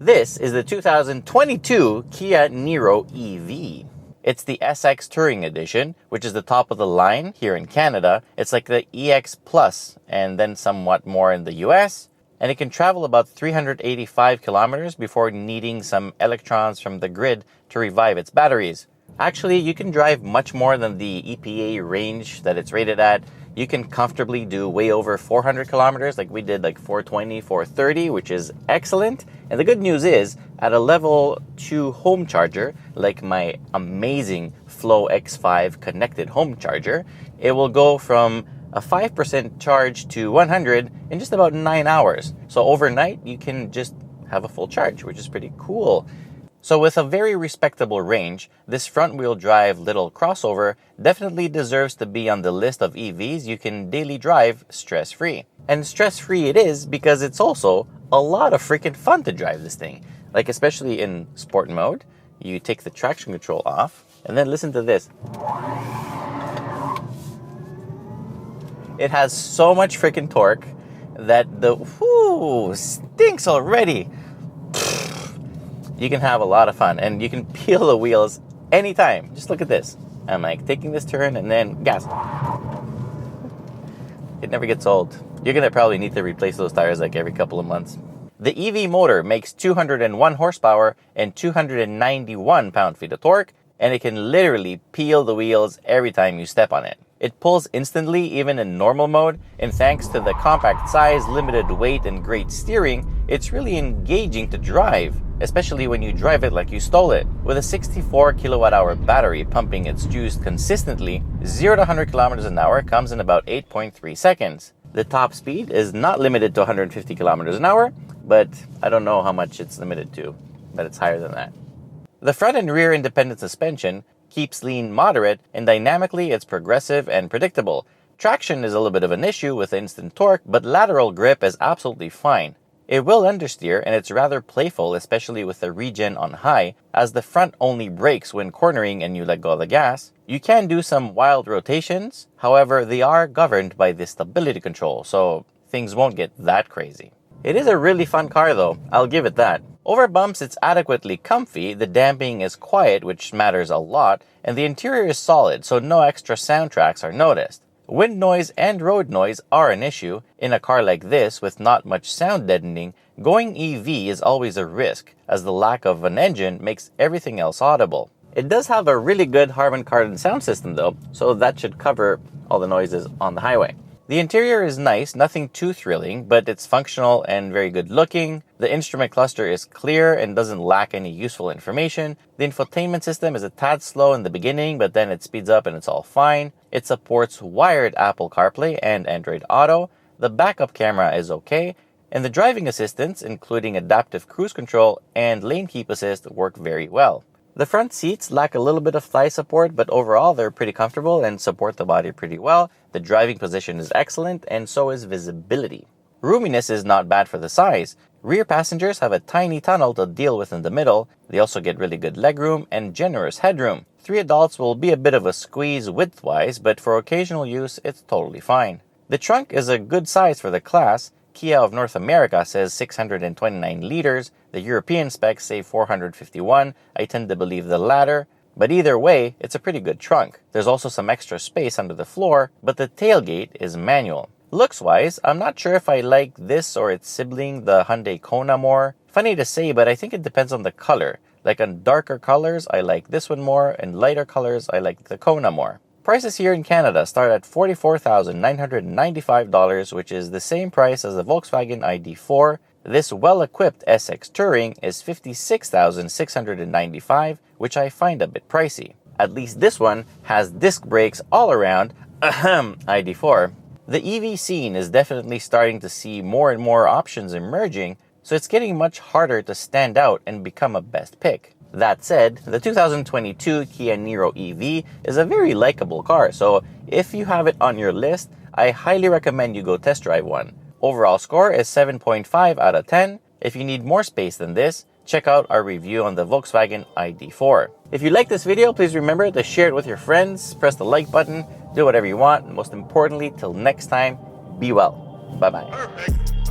This is the 2022 Kia NiRO EV. It's the SX Touring Edition, which is the top of the line here in Canada. It's like the EX Plus and then somewhat more in the US. And it can travel about 385 kilometers before needing some electrons from the grid to revive its batteries. Actually, you can drive much more than the EPA range that it's rated at. You can comfortably do way over 400 kilometers, like we did, like 420, 430, which is excellent. And the good news is, at a level 2 home charger, like my amazing Flow X5 connected home charger, it will go from a 5% charge to 100 in just about 9 hours. So overnight, you can just have a full charge, which is pretty cool. So with a very respectable range, this front-wheel drive little crossover definitely deserves to be on the list of EVs you can daily drive stress-free. And stress-free it is because it's also a lot of freaking fun to drive this thing. Like especially in sport mode, you take the traction control off, and then listen to this. It has so much freaking torque that the stinks already. You can have a lot of fun, and you can peel the wheels anytime. Just look at this. I'm like taking this turn and then gas. It never gets old. You're gonna probably need to replace those tires like every couple of months. The EV motor makes 201 horsepower and 291 pound-feet of torque, and it can literally peel the wheels every time you step on it. It pulls instantly even in normal mode, and thanks to the compact size, limited weight, and great steering, it's really engaging to drive, especially when you drive it like you stole it. With a 64 kilowatt-hour battery pumping its juice consistently, 0 to 100 kilometers an hour comes in about 8.3 seconds. The top speed is not limited to 150 kilometers an hour, but I don't know how much it's limited to, but it's higher than that. The front and rear independent suspension keeps lean moderate, and dynamically it's progressive and predictable. Traction is a little bit of an issue with instant torque, but lateral grip is absolutely fine. It will understeer, and it's rather playful, especially with the regen on high, as the front only brakes when cornering and you let go of the gas. You can do some wild rotations, however they are governed by the stability control, so things won't get that crazy. It is a really fun car though, I'll give it that. Over bumps, it's adequately comfy, the damping is quiet, which matters a lot, and the interior is solid, so no extra soundtracks are noticed. Wind noise and road noise are an issue. In a car like this, with not much sound deadening, going EV is always a risk, as the lack of an engine makes everything else audible. It does have a really good Harman Kardon sound system though, so that should cover all the noises on the highway. The interior is nice, nothing too thrilling, but it's functional and very good looking. The instrument cluster is clear and doesn't lack any useful information. The infotainment system is a tad slow in the beginning, but then it speeds up and it's all fine. It supports wired Apple CarPlay and Android Auto. The backup camera is okay, and the driving assistance, including adaptive cruise control and lane keep assist, work very well. The front seats lack a little bit of thigh support, but overall they're pretty comfortable and support the body pretty well. The driving position is excellent, and so is visibility. Roominess is not bad for the size. Rear passengers have a tiny tunnel to deal with in the middle. They also get really good legroom and generous headroom. 3 adults will be a bit of a squeeze width-wise, but for occasional use, it's totally fine. The trunk is a good size for the class. Kia of North America says 629 liters. The European specs say 451. I tend to believe the latter. But either way, it's a pretty good trunk. There's also some extra space under the floor, but the tailgate is manual. Looks-wise, I'm not sure if I like this or its sibling, the Hyundai KONA, more. Funny to say, but I think it depends on the color. Like on darker colors, I like this one more, and lighter colors, I like the KONA more. Prices here in Canada start at $44,995, which is the same price as the Volkswagen ID4. This well-equipped SX Touring is $56,695, which I find a bit pricey. At least this one has disc brakes all around, ID4. The EV scene is definitely starting to see more and more options emerging, so it's getting much harder to stand out and become a best pick. That said, the 2022 Kia NiRO EV is a very likable car, so if you have it on your list, I highly recommend you go test drive one. Overall score is 7.5 out of 10. If you need more space than this, check out our review on the Volkswagen ID4. If you like this video, please remember to share it with your friends, press the like button, do whatever you want, and most importantly, till next time, be well. Bye-bye. Perfect.